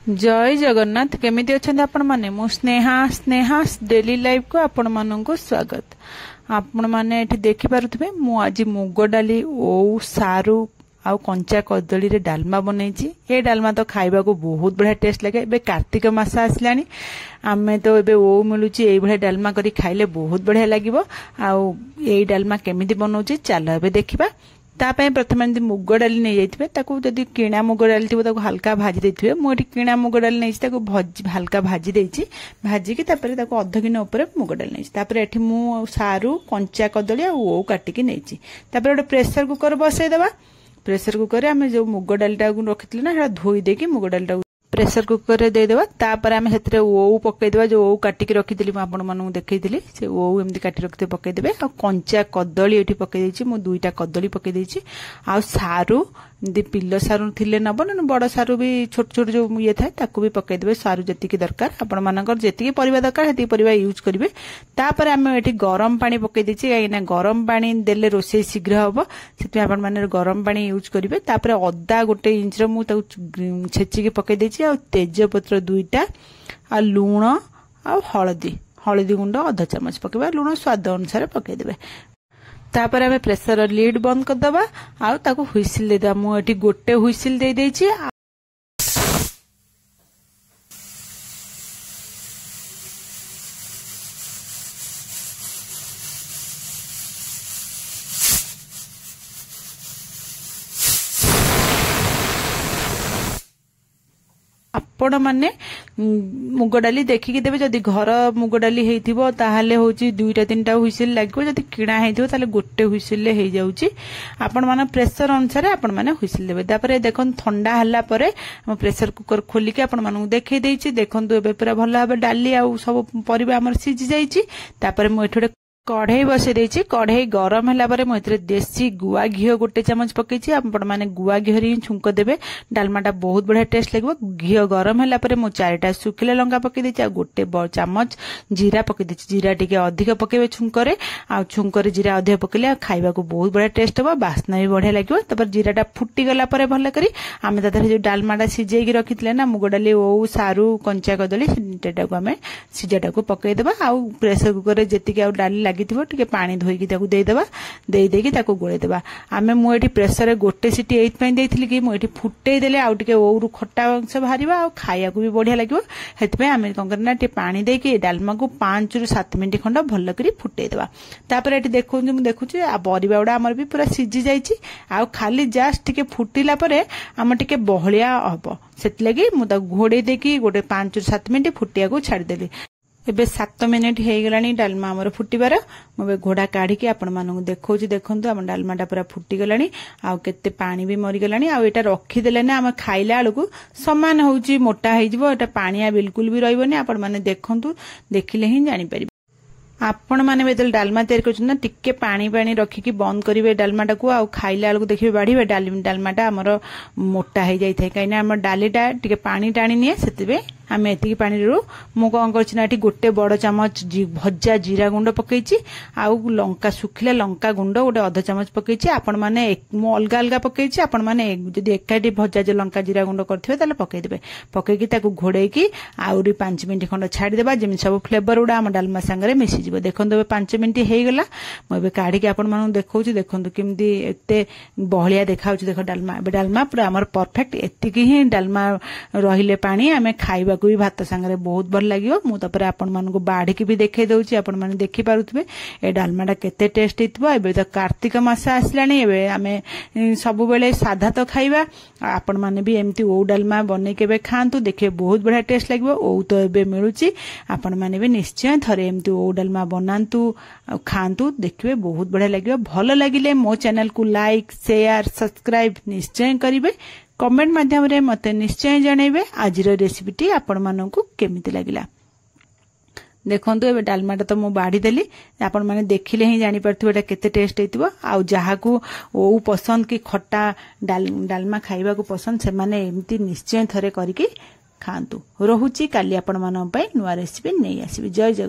जय जगन्नाथ केमिति अछंती आपण माने मु स्नेहा डेली लाइफ को आपण माननको स्वागत। आपण माने एठी देखि पारुथबे मु आज मुग डाली ओ सारू आउ कंचा कदली रे डालमा बनैछि। ए डालमा तो खाइबा को बहुत बढ़िया टेस्ट लगे। बे कार्तिक मास आसलानी आमे तो एबे ओ मिलुछि एई भले डालमा करी खाइले बहुत बढ़िया लागिवो। आउ एई डालमा केमिति बनौछि चलो एबे देखिबा। तापे प्रथम मुग डाली नहीं जाइथिबे ताकू जदी किणा मुग डाली थिबो ताकू हल्का भाजी देथिबे। मु एठी किणा मुग डाली नहीं ताकू हल्का भाजी देछि। भाजी के तापरे ताकू अध किलो ऊपर मुग डाली नहीं। तापरे एठी मु सारू कंचा कदली आ ओ काटी के नैछि। तापरे ओटे प्रेशर कुकर बसै देबा। प्रेशर कुकर रे आमे जो मुग डालीटा को रखिथिले ना सेटा धोई देकी मुग डालीटा प्रेशर कुकर रे दे देबा। तापर आमे हेतरे ओ पकै देबा। जो ओ काटी के रखिथिली म आपण मानू देखैथिली से ओ एमदी काटी रखते पकै देबे। आ कंचा कदली एठी पकै देछि। मु दुईटा कदली पकै देछि। आ सारू एमदी पिल्लो सारू थिले नबो न बड़ सारू भी छोट छोट जो ये थाए ताकू भी पकै देबे। सारू जति की दरकार आपण मानकर जति की परिबा दरकार हेति परिबा यूज करिवे। तापर आमे एठी गरम पानी पकै देछि। काइना गरम पानी देले रोसे शीघ्र हबो सेति आपण माने गरम पानी यूज करिवे। तापर अदा गोटे इंच रो मु ताकू छेची के पकै देछि। आ तेजपत्र दुईटा आ लूण आ हळदी गुंड अध चमच पकेबा। लूण स्वाद अनुसार पकै देबे। तापर आमे प्रेशर लीड बंद कर दबा। आ ताकू हुइसिल दे दा। मु एठी गोटे हुइसिल दे देछि। आपण माने मुग डाली देखिकी देबे। जदि घर मुग डाली हेइथिबो ताहाले होची दुईटा तीनटा हुइसिल लागो। जदि किणा हेइथिबो ताले गोटे हुइसिल ले हेइ जाउची। आपण माने प्रेशर अनुसार आपण माने हुइसिल देबे। तापरे देखन ठंडा हल्ला परे हम प्रेशर कुकर खोली के आपण मानू देखै देइची। देखंतु एबे पूरा भल्ला भाबे डाली आ सब परिबा हमर सिझी जाइची। तापरे मु एठोडे कढ़ई बसै देछि। कढ़ई गरम हला परे मु एतरे देसी गुआ घी गोटे चमच पकैछि। आपण माने गुआ घी रे छुंक देबे। डालमाटा बहुत बढ़िया टेस्ट लागबो। घी गरम हला परे मु 4टा सुखिला लंका पकै देछि। आ गोटे चमच जीरा पकै देछि। जीरा टिके अधिक पकेबे छुंक रे। आ छुंक रे जीरा अधिक पकेले खाइबा को बहुत बढ़िया टेस्ट हबो। बास्ना भी बढ़िया लागबो। तापर जीराटा फुटी गला परे भले करी आमे ताथरे जो डालमाटा सिझेई के रखितले ना मुग डाली ओ सारू कंचा कदली सेटा को आमे सिझाटा को पकै देबा। आ प्रेशर कुकर रे जेतिके आ डाली टिके पानी धोईकी ताकू दे देबा। देई देकी ताकू गोळे देबा। आमे मु एठी प्रेशर रे गोटे सीटी एइत पई देइथिली कि मु एठी फुटेई देले आउ टिके ओरु खट्टा अंश बाहरिबा आ खाया को भी बढ़िया लागिवो। हेत पे आमे कोन करना टे पानी देकी डालमा को 5 रु 7 मिनिट खंड भल्ल करी फुटेई देबा। तापर एठी देखु मु देखुची आ परिबा उडा हमर भी पूरा सिझी जाईची। आ खाली जस्ट टिके फुटिला परे हम टिके बहलिया हबो। सेत लागि मु ता घोड़े देकी गोटे 5 रु 7 मिनिट फुटिया को छाडी देली। एबे 7 मिनिट हे गलानी डालमा हमर फुटिबार। मबे घोड़ा काढी के आपण मानू देखौची। देखंतु हम डालमाटा पूरा फुटी गलानी। आ केते पानी भी मरी गलानी। आ एटा रखी देले ना हम खाइला आलू समान होउची मोटा हे जिवो। एटा पानिया बिल्कुल भी रहइबोनी। आपण माने देखंतु देखिले ही जानि परिबे। आपण माने बेदल डालमा तैयार करछन ना टिके पानी रखी की बंद करिवे डालमाटा को। आ खाइला आलू देखिबे बाढिबे डालमाटा हमर मोटा हे जाई थाए। काइना हमर डालीटा टिके पानी टाणी निए सेतिबे आमे एतिकी पानी रो मु कोन करछि ना एठी गोटे बड़ चमच भज्जा जीरा गुंड पकैछि। आउ लंका सुखिला लंका गुंड गोटे अध चमच पकैछि। आपण माने मु अलगा अलगा पकैछि। आपण माने जदि एकाठी भज्जा जे लंका जीरा गुंड करथिबे ताले पकै देबे। पकैकी ताकू घोड़ेकी आउरी 5 मिनिट खंड छाडी देबा। जेमि सब फ्लेवर उडा हम डालमा संगरे मिसि जिवो। देखंतु 5 मिनिट हे गेला। मु एबे काढी के आपण मानू देखौछि। देखंतु केमदी एते बहलिया देखाउछि। देखो डालमा एबे डालमा पूरा हमर परफेक्ट एतिकी ही डालमा रहिले पानी आमे खाइबा को भी भात संगरे बहुत भल लागियो। मु तापर आपण मानू को बाढी के भी देखै दउछि। आपण माने देखि पारुथबे ए डालमाटा केते टेस्ट हितबो। एबे त कार्तिक मास आसलानी। एबे आमे सब बेले साधा तो खाइबा। आपण माने भी एमती ओ डालमा बनै केबे खांतु देखे बहुत बढ़िया टेस्ट लागियो। ओ तो एबे मिलुछि। आपण माने भी निश्चय थरे एमती ओ डालमा बनांतु खांतु देखिबे बहुत बढ़िया लागियो। भलो लागिले मो चैनल को लाइक शेयर सब्सक्राइब निश्चय करिवे। कमेंट माध्यम रे मते निश्चय जणैबे आजिर रेसिपीटी आपण मानकु केमिति लागिला। देखंतु एबे डालमाटा तो मु बाढी देली। आपण माने देखिले ही जानि परथु एटा केते टेस्ट हेतिबो। आ जहाकू ओ पसंद की खट्टा डालमा खाइबा को पसंद से माने एमती निश्चय थरे करिके खांतु। रहुची काली आपण मानन पई नुवा रेसिपी नै आसीबे। जय जय।